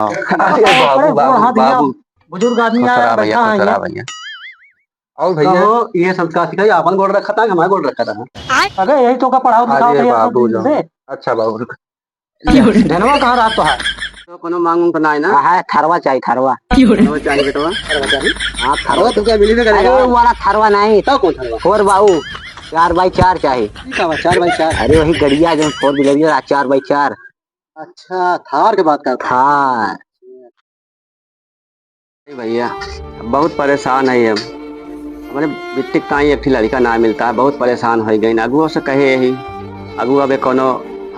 अरे बाबू बाबू बाबू बुजुर्ग आदमी खुश आया रहा भैया, बैठा खुश है रहा ये। भैया। और भैया कहो ये संस्कार सिखाई आपन बोल रखा था कि हमारे बोल रखा था। अरे यही तो का पढ़ाओ लिखाओ अरे तो ये सब बाबू दिन जो से अच्छा बाबू धनवा कहाँ रात तो है। तो कोनो मांग उंग ना है ना। है थरवा चाहिए थरवा। वो चाहिए बेटवा। थरवा चाहिए। हाँ वो थरवा तो क्या मिली भी अरे करेगा। वो वाला थरवा नहीं तो कौन था फोर बाऊ 4x4 चाहिए। ठीक है 4x4। अरे वही गड़िया जो 4 व्हीलर 4x4। अच्छा थार के बात करता हाँ है भैया। बहुत परेशान है हम। हमारे बिट्टी का एक ही लड़का ना मिलता है, बहुत परेशान हो गई। अगुओं से कहे यही अगु अब कोनो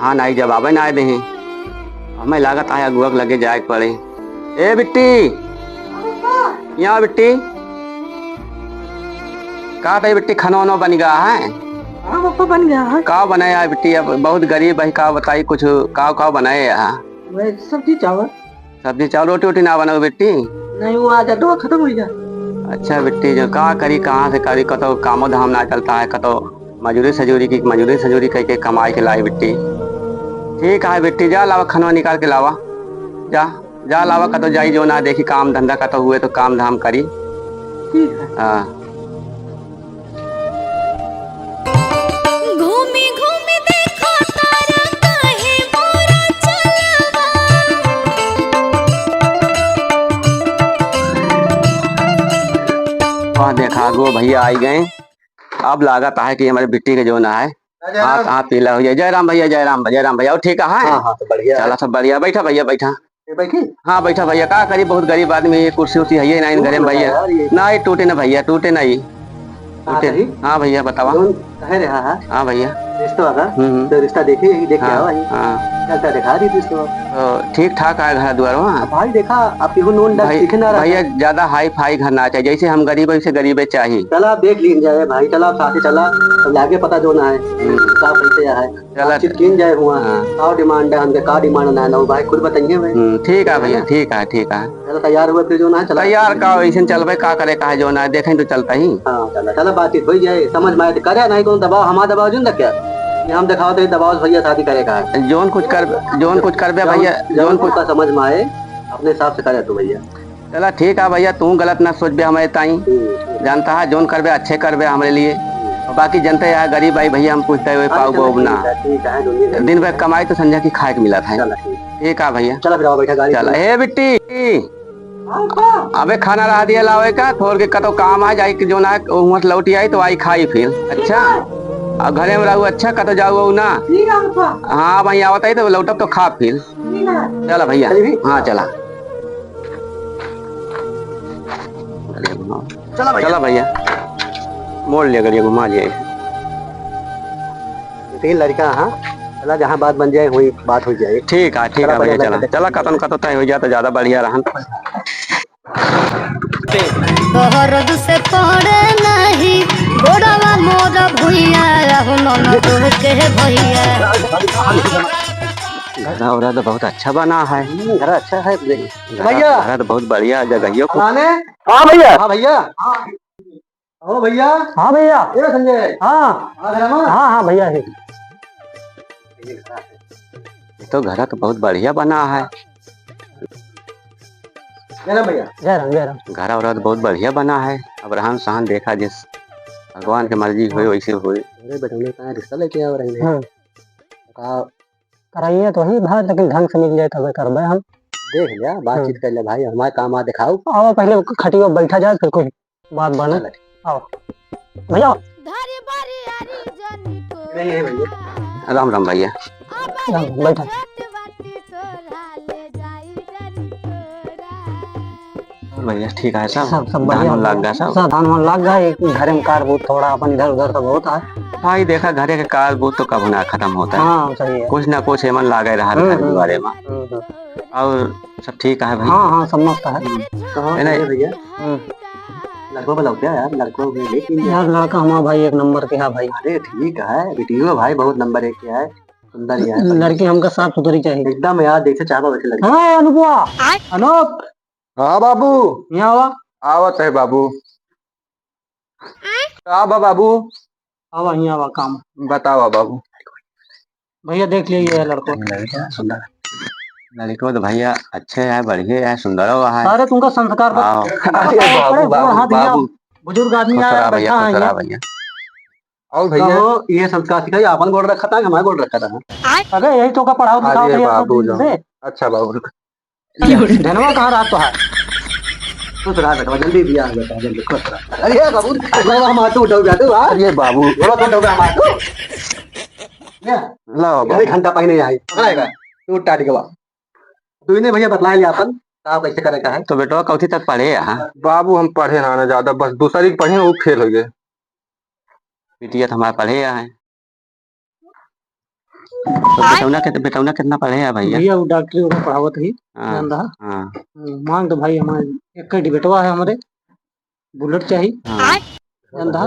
हाँ नाई जवाब ना दे। हमें लागत है अगुआ के लगे जाए पड़े। ए बिट्टी यहाँ बिट्टी का भाई बिट्टी खाना वाना बन गया है। हाँ पापा बन गया है। का बनाया है बिट्टी? अब बहुत गरीब है, का बताई कुछ का बनाए यहाँ। सब्जी चावल। सब्जी चावल रोटी वोटी ना बनाओ बिट्टी। नहीं वो आज अड्डा खत्म हो गया। अच्छा बिट्टी जो का करी कहाँ से करी, कतो कामो धाम ना चलता है, कतो मजूरी सजूरी कह के कमाई के लाई बिट्टी। ठीक है बिट्टी जा लावा खाना निकाल के लावा। जा जा लावा कतो जाई जो ना देखी काम धंधा कतो हुए तो काम धाम करी। ठीक है। हाँ घूमी घूमी देखो तारा काहे मोरा चलवा। वहाँ देखा गो भैया आई गए। अब लागत है कि हमारे बिट्टी के जो ना है हाथ हाथ पीला हो जाए। जय राम भैया, जय राम भैया। और ठीक है। हाँ हाँ तो बढ़िया चला सब बढ़िया। बैठा भैया बैठा। है। बैठी। हाँ बैठा भैया। का करी बहुत गरीब आदमी है, कुर्सी उर्सी है ना इन घरे में भैया। ना ये टूटे ना भैया, टूटे नहीं टूटे। हाँ भैया बतावा। कह रहा है हाँ भैया। रिश्ता का तो रिश्ता देखे यही देख के हाँ आओ वही। हाँ चलता दिखा दी रिश्ता। तो ठीक ठाक है घर द्वार वहाँ। भाई देखा आपकी हो नोन डर सीखे ना रहा। भैया ज्यादा हाई फाई घर ना चाहिए, जैसे हम गरीब वैसे गरीबे चाहिए। चला आप देख लीन जाए भाई। चला आप साथे चला अब आगे पता जो ना है का पैसे है। चला बातचीत किन जाए हुआ हाँ। का डिमांड है हमके का डिमांड ना है ना भाई खुद बताइए भाई। ठीक है भैया, ठीक है ठीक है। चलो तैयार हुए फिर जो ना है चला। तैयार का ऐसे चलबे का करे का है जो ना देखें तो चलता ही। हाँ चला चला बातचीत हो जाए समझ में आए तो करे नहीं कौन दबाव हमारा दबाव जो क्या ये हम दिखाओ तो दबाव भैया शादी करेगा है। जोन कुछ कर बे भैया, जौन कुछ का समझ में आए अपने हिसाब से करे तो भैया। चला ठीक है भैया, तू गलत ना सोच बे हमारे ताई। जानता है जोन करबे अच्छे करबे हमारे लिए। बाकी जनता है गरीब भाई भैया हम पूछते हुए पाओ गो ना। दिन भर कमाई तो संजय की खाए के मिला था। ठीक है भैया। चला फिर आओ बैठा गाड़ी। चला हे बिट्टी अबे खाना रहा दिया लावे का थोड़ के कतो काम आ जाई जो ना वहाँ से लौटी आई तो आई खाई फिर। अच्छा और घरे में रहू अच्छा कतो जाऊ ना। हाँ भाई आवत आई तो लौटब तो खा फिर। चला भैया। हाँ चला चला भैया। मोड़ लिया करिए घुमा लिया। तीन लड़का हाँ चला जहाँ बात बन जाए वही बात हो जाए। ठीक है भैया। चला चला कतन कतो तय हो जाए तो ज्यादा बढ़िया रहन। तोहर से पड़े नहीं गोड़वा मोर भुइया रहु ननद के भैया। घर और तो बहुत अच्छा बना है। घर अच्छा है भैया। घर तो बहुत बढ़िया जगह को। हाँ भैया। हाँ भैया। ओ भैया। हाँ भैया। ये संजय। हाँ हाँ हाँ भैया है। तो घर तो बहुत बढ़िया बना है। भैया जय राम। घर और तो बहुत बढ़िया बना है। अब रहन सहन देखा जिस भगवान की मर्जी हुई वैसे हुई। बेटौने का रिश्ता लेके आ रहे हैं। कराइए तो ही भाई लेकिन ढंग से मिल जाए तब करबे हम। देख लिया बातचीत कर ले भाई हमारे काम आ दिखाओ। आओ पहले खटियो बैठा जाए फिर कुछ बात बने। आओ भैया। राम राम भैया। बैठा भैया ठीक है सब सब बढ़िया लग गया सब धान वान लग गया। एक घर में कार बहुत थोड़ा अपन इधर उधर तो बहुत है। भाई देखा घरे के काल बूत तो कब ना खत्म होता है। हाँ सही है। कुछ ना कुछ एमन लागे रहा घर के बारे में। और सब ठीक है भाई। हाँ हाँ सब मस्त है। भैया लड़कों को क्या यार लड़कों में लेकिन यार लड़का हमारा भाई एक नंबर के है भाई। अरे ठीक है वीडियो भाई बहुत नंबर एक के है सुंदर ही है। लड़की हमको साफ सुथरी चाहिए एकदम यार देख से चाहता वैसे लड़की। हाँ अनुभवा अनूप। हाँ बाबू यहाँ आवा। आवत है बाबू। का बाबू आवा यहाँ आवा काम बताओ बाबू। भैया देख लीजिए लड़को सुंदर। लड़को तो भैया अच्छे है, बढ़िया है, सुंदर हुआ है। अरे तुमका संस्कार आओ। अरे बाबू बाबू बाबू बुजुर्ग आदमी खुश आया रहा भैया, बैठा खुश है रहा ये। भैया। और भैया ये संस्कार सिखाई अपन बोल रखा था कि हमारे बोल रखा था। अबे यही तो का पढ़ाओ लिखाओ अरे भैया बाबू सब जान। से। अच्छा बाबू धनवा कहाँ रहा तो है। खुश रहा बेटा, जल्दी दिया बेटा, जल्दी खुश रहा। अरे बाबू बाबा हम आते उठाओ जाते हो। अरे बाबू बोलो तो उठाओ हम आते हो। ये लाओ अरे घंटा पहले आई पकड़ाएगा तू टाटी के बाद तू ने भैया बतला लिया अपन आप कैसे करेगा है। तो बेटवा कौथी तक पढ़े यहाँ? बाबू हम पढ़े ना ज्यादा, बस दूसरी की पढ़े वो फेल हो गए। बिटिया तो हमारा पढ़े यहाँ है। तो बेटौना कितना पढ़े है भैया? भैया वो डॉक्टरी को पढ़ावत ही हाँ, जानदा। हाँ, मांग तो भाई हमारे एक कई बेटवा है हमारे, बुलेट चाहिए हाँ, जानदा।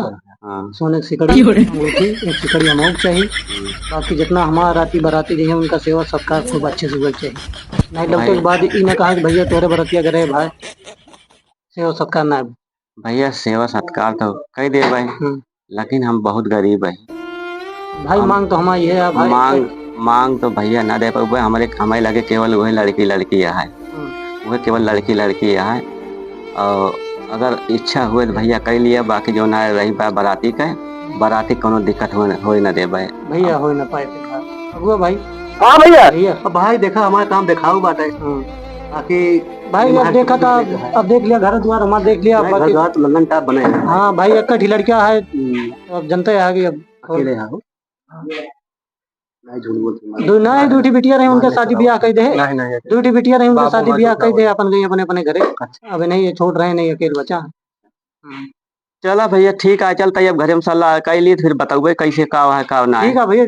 हाँ। सोने की सिकड़ी अंगूठी एक सिकड़ी अमाउंट चाहिए। बाकी जितना हमारा राती बराती जो है उनका सेवा सत्कार खूब अच्छे से हुआ चाहिए। नहीं लौटे के बाद इन्हें कहा कि भैया तोरे बरतिया करे भाई सेवा सत्कार ना है। भैया सेवा सत्कार तो कई दे भाई, लेकिन हम बहुत गरीब है। भाई मांग तो हमारी है भाई। मांग तो भैया ना दे पाए, हमारे लगे केवल वही लड़की है, वह केवल लड़की है। और अगर इच्छा हुए तो भैया कर लिया, बाकी जो ना रही बा बराती कोनो दिक्कत हो ना दे भाई। भैया हो ना पाए अगुआ भाई। हाँ भैया भैया अब भाई देखा हमारा काम दिखाओ बात है। बाकी भाई अब देखा था, अब देख लिया घर द्वार हमारा देख लिया। बाकी घर तो लंदन टाप बने हैं। हाँ भाई एक कठी लड़कियां है, अब जनता है आगे अब अकेले है हो। नहीं झूठ बोलते दो ना दूठी बिटिया रहे उनके शादी ब्याह कर दे। नहीं दूठी बिटिया रहे उनके शादी ब्याह कर दे, अपन गए अपने अपने घरे। अब नहीं ये छोड़ रहे नहीं अकेले बचा। चला भैया ठीक है, चलता अब घरे में सलाह कर ली, फिर बताओगे कैसे का है का ना है। ठीक है भैया,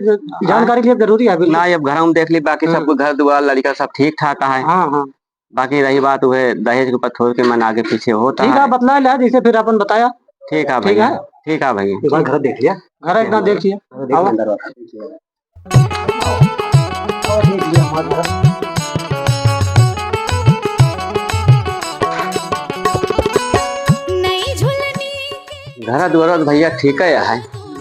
जानकारी के लिए जरूरी है ना अब घर में देख ली, बाकी सब घर द्वार लड़का सब ठीक ठाक है। हाँ हाँ बाकी रही बात वह दहेज के ऊपर थोड़ के मन आगे पीछे होता ठीक है बतला लिया जैसे फिर अपन बताया। ठीक है भैया, ठीक है भैया। घर देख लिया, घर इतना देख लिया। नई झुलनी घर द्वार भैया ठीक है,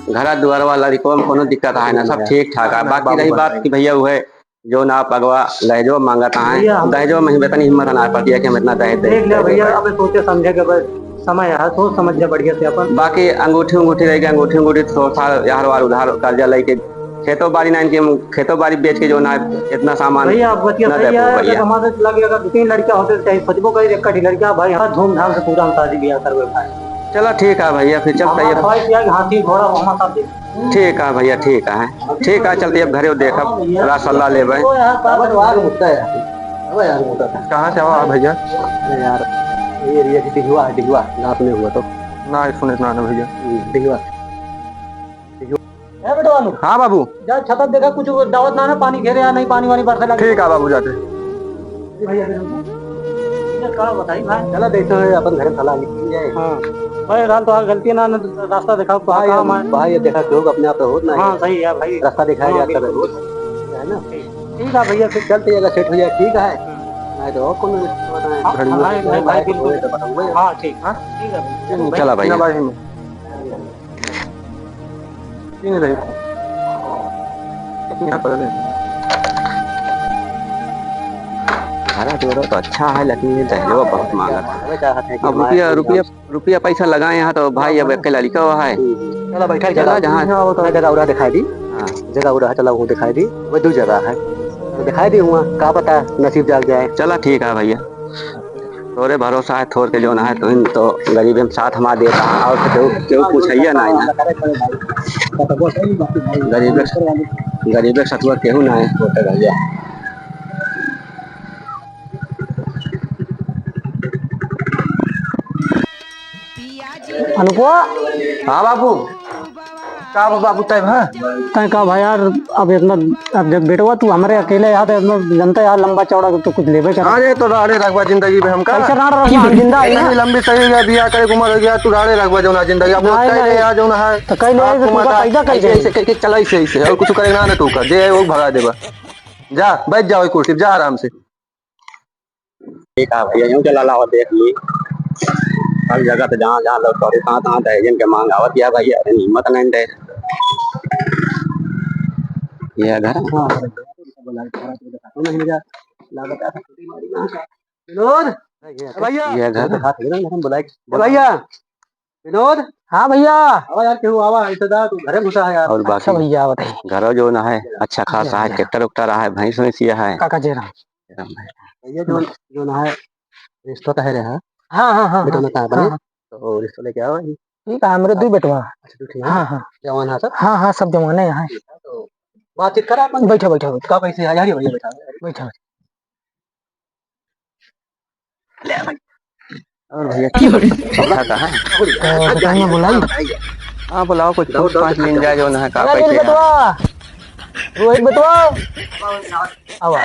घर द्वार वाला लड़कों में कोनो दिक्कत है ना, सब ठीक ठाक है। बाकी रही बात की भैया वह जो ना पगवा लहजो मांगता है, दहेजो में बेतन हिम्मत ना पड़ती है कि हम इतना दहेज दे। देख लिया भैया, अब सोचे समझे के बस समय है, सोच समझ जा बढ़िया से अपन। बाकी अंगूठी रहेगी, अंगूठी सोफा यार वार उधार कर्जा लेके खेतों बाड़ी ना इनके खेतों बाड़ी बेच के जो ना इतना सामान भैया बतिया सही है। हमारे लगे अगर 2-3 लड़कियां होते चाहे सचबो कहीं एक कटी लड़कियां भाई हर धूमधाम से पूरा हम शादी ब्याह करवे भाई। चलो ठीक है भैया, फिर चलते है। हाथी घोड़ा हमारा साथ दे। ठीक है भैया, ठीक है चलते अब घरे देखब रसल्ला लेबै। कहाँ से आवा भैया? अरे यार ये एरिया की डिगवा आपने हुआ तो ना सुने ना भैया। डिगवा है बेटा वालू। हाँ बाबू जा छतत देखा कुछ दावत ना पानी घेरे या नहीं, पानी वानी बरसे लगे। ठीक है बाबू जाते। भैया का बताई भाई, चला देखते हैं अपन घर सलाह निकल जाए। हां भाई हाल तो गलती ना रास्ता दिखाओ कहां काम है भाई, ये देखा क्यों अपने आप हो ना। हां सही है भाई, रास्ता दिखाया जाता है रोज है ना। ठीक है भैया फिर चलते हैं, अगर सेट हो जाए ठीक है, नहीं तो और कौन बताए भाई बिल्कुल बताऊंगा। हां ठीक है चला भैया। घर द्वार तो अच्छा है, लेकिन ये दहेजवा बहुत मांगा था। अब रुपया पैसा लगाए यहाँ तो भाई अब एक लड़का हुआ है। चला बैठा चला जहाँ जगह उड़ा दिखाई दी। हाँ जगह उड़ा चला वो दिखाई दी, वो 2 जगह है तो दिखाई दी हुआ का पता नसीब जाग जाए। चला ठीक है भैया, तोरे भरोसा है थोड़ के जो ना है तो गरीब में साथ हमारा देता है, और क्यों पूछिए ना गरीब सतुआ केहू ना है होते भैया। अनुपुआ हाँ बाबू का बाबू तय तय का भाई यार, अब इतना अब देख बेटवा तू हमारे अकेले यार जनता यार लंबा चौड़ा तो कुछ लेवे कर। अरे तो राड़े रखवा जिंदगी में हमका कैसे राड़ रखवा जिंदा है ना, लंबी सही गया बियाह करे उम्र हो गया, तू राड़े रखवा जो ना जिंदगी अब कह या जो ना है तो कई नहीं तो पैदा कर दे ऐसे के चला ऐसे और कुछ करेगा ना तू कर दे वो भगा देबा। जा बैठ जाओ कुर्सी जा आराम से। ठीक है भैया, यूं चला लाओ देख ली हर जगह तो जहाँ जहाँ लोग कहाँ दहेजन के मांग आवत या भैया हिम्मत नहीं दे ये घर। लागत है छोटी मारी ना का विनोद भैया ये घर हाथ ना हम बुलाए भैया विनोद। हाँ भैया आवा यार क्यों आवा ऐसे दा तू घरे घुसा है यार। और अच्छा बाकी भैया बताइए घरों जो ना है अच्छा खासा है, ट्रैक्टर उक्टर है, भैंस वैसिया है। काका जेरा भैया जो ना है रिश्ता तो है रे। हाँ हाँ हाँ बेटा ना कहा बने तो रिश्ता लेके आओ। ठीक है हमारे दो बेटवा। अच्छा तू ठीक है। हाँ हाँ जवान है सब। हाँ हाँ सब जवान है यहाँ। तो बातचीत करा अपन। बैठो बैठो का कैसे आ जा रही भैया बैठा बैठो। और भैया अच्छा कहा है। तो बताइए बुलाई। हाँ बुलाओ, कुछ पूछ पाछ लीन जाए जो ना है का अरे कैसे है। बेटवा रोहित बेटवा अब आ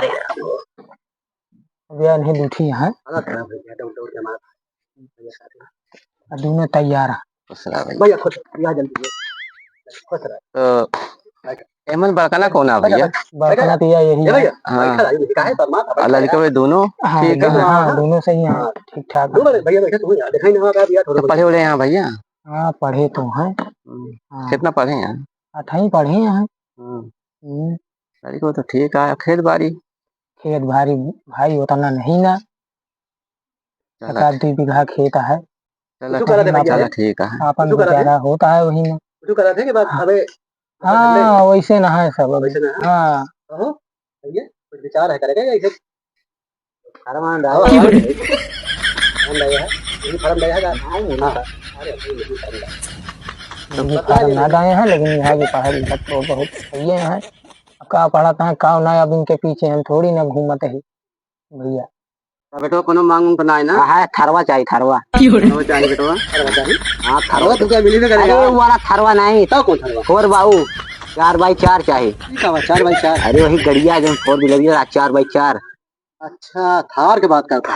भैया नहीं दूठी है दोनों तैयार है। भैया खुद यहाँ जल्दी तो एमन बड़कना कौन आ भैया? बरकना तो यही है। हाँ लड़के वे दोनों हाँ ठीक है। हाँ दोनों सही हैं ठीक ठाक। तो पढ़े उड़े यहाँ भैया? हाँ पढ़े तो हैं। कितना पढ़े हैं? 8वीं पढ़े हैं। लड़के को तो ठीक है। खेत बाड़ी खेत भारी भाई उतना नहीं ना। 1-2 बीघा खेत है। चला ठीक है। अपन गुजारा होता है वही में। हाँ वैसे ना है सब। हाँ विचार है करेगा ऐसे ना दाए हैं लेकिन यहाँ की पढ़ाई लिखा तो बहुत सही है। का पढ़ाता है का ना अब इनके पीछे हम थोड़ी ना घूमते ही भैया। बेटो कोनो मांग तो ना है ना? हाँ थरवा चाहिए थरवा। वो चाहिए बेटवा। हाँ थरवा तो क्या मिली ना करेगा। अरे वाला थरवा नहीं तो कौन थरवा? 4x 4x4 चाहिए। 4x4 अरे वही गड़िया जो 4 व्हीलर 4x4। अच्छा थार के बात करता।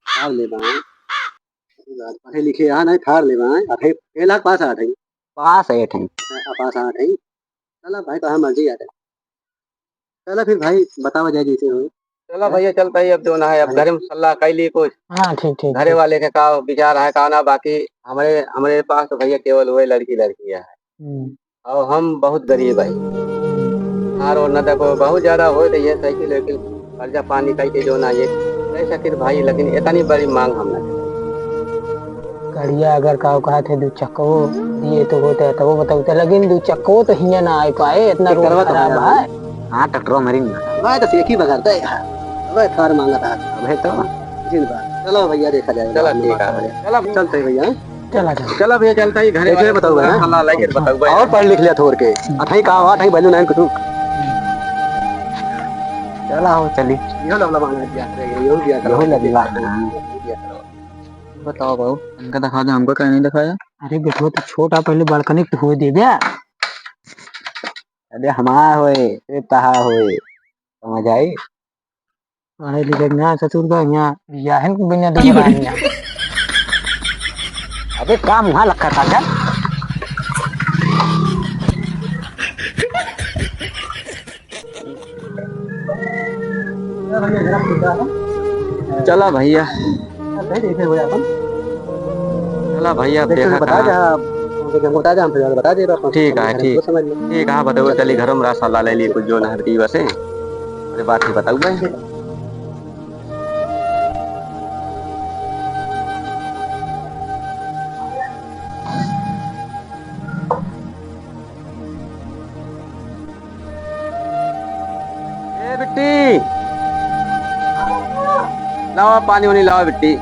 थार ले पढ़े लिखे यहाँ नहीं थार ले लाख पास आ थे पास है पास आ थे। चला भाई तो मर्जी आते चला फिर भाई बताओ जाए जैसे हो। चलो भैया चलता ही अब जो ना है अब घर में सलाह कर ली कुछ। हाँ ठीक ठीक घरे वाले के का विचार है का ना। बाकी हमारे हमारे पास तो भैया केवल वही लड़की है और हम बहुत गरीब है। और न देखो बहुत ज्यादा हो रही है साइकिल वाइकिल कर्जा पानी कई के जो ना ये नहीं सकित भाई लेकिन इतनी बड़ी मांग हमने कड़िया अगर कहा थे 2 चक्को दिए तो होते तो वो बताते लेकिन 2 चक्को तो हिया ना आ पाए इतना रोड खराब है। हाँ ट्रैक्टर मेरी मैं तो एक ही बगाता है वह थार मांगा था भाई तो जिंदाबाद। चलो भैया देखा जाए। चलो ठीक है चलो चलते भैया। चला भैया चलता ही घरे बताओ सलाह लेके बताओ और पढ़ लिख लिया थोड़ के अठाई का आवा अठाई बैलू नहीं कुछ चला हो चली यो लवला मांगा दिया यो दिया करो लगेगा। बताओ बाबू इनका दिखा दे हमको क्या नहीं दिखाया। अरे बेटो तो छोटा पहले बड़कने हो दे दिया। अरे हमारा होए तहा होए समझ आई पढ़े लिखे ना ससुर का यहाँ या है बिना दुकान। अबे काम वहाँ रखा था क्या? चला भैया चला भैया देखा बता दे ठीक है ठीक है बताओ चली घर में सलाह ले ली कुछ जो ना हरती बसे अरे बात ही बताऊ भाई। बिट्टी लाओ पानी वानी लाओ बिट्टी।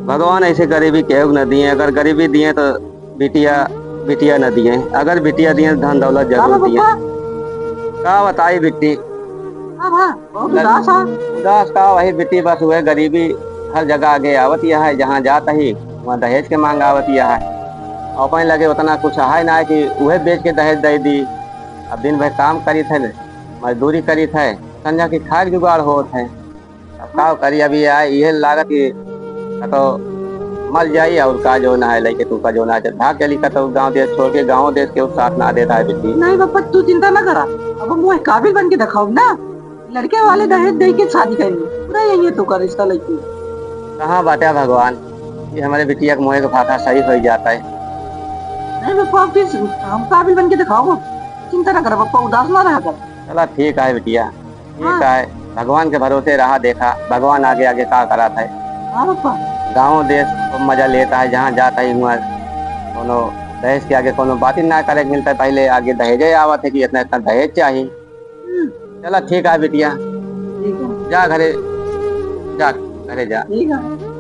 भगवान ऐसे गरीबी केहू न दिए। अगर गरीबी दिए तो बिटिया न दिए। अगर बिटिया दिए धन दौलत जरूर दिए। का बताई बिट्टी उदास का वही बिट्टी बस हुए गरीबी हर जगह आगे आवत यह है। जहाँ जाता ही वहाँ दहेज के मांग आवत यह है। अपन लगे उतना कुछ है ना कि वह बेच के दहेज दे दी। अब दिन भर काम करी थे मजदूरी करी थे संजा की खाद जुगाड़ होत है। अब का करी अभी आए यह लागत ही तो मर जाई और का जो ना है लेके तू का जो ना भाग चली का तो गाँव देश छोड़ के गाँव देश के उस साथ ना देता है बिट्टी। नहीं पापा तू चिंता ना करा अब हम काबिल बन के दिखाओ ना लड़के वाले दहेज दे के शादी करेंगे पूरा यही तो कर इसका लड़की कहाँ बाटे भगवान ये हमारे बिटिया के मुँह का फाका सही हो जाता है। नहीं पप्पा फिर हम काबिल बन के दिखाओ, चिंता ना करो पप्पा, उदास ना रहा कर। चला ठीक है बिटिया, ठीक है, भगवान के भरोसे रहा, देखा भगवान आगे आगे का करा था। हाँ पप्पा। गाँव देश को मजा लेता है, जहाँ जाता है हुआ कोनो दहेज के आगे कोनो बात ही ना करे मिलता है, पहले आगे दहेज आवत है कि इतना इतना दहेज चाहिए। चला ठीक है बिटिया, ठीक है। जा घरे, जा घरे जा। ठीक है।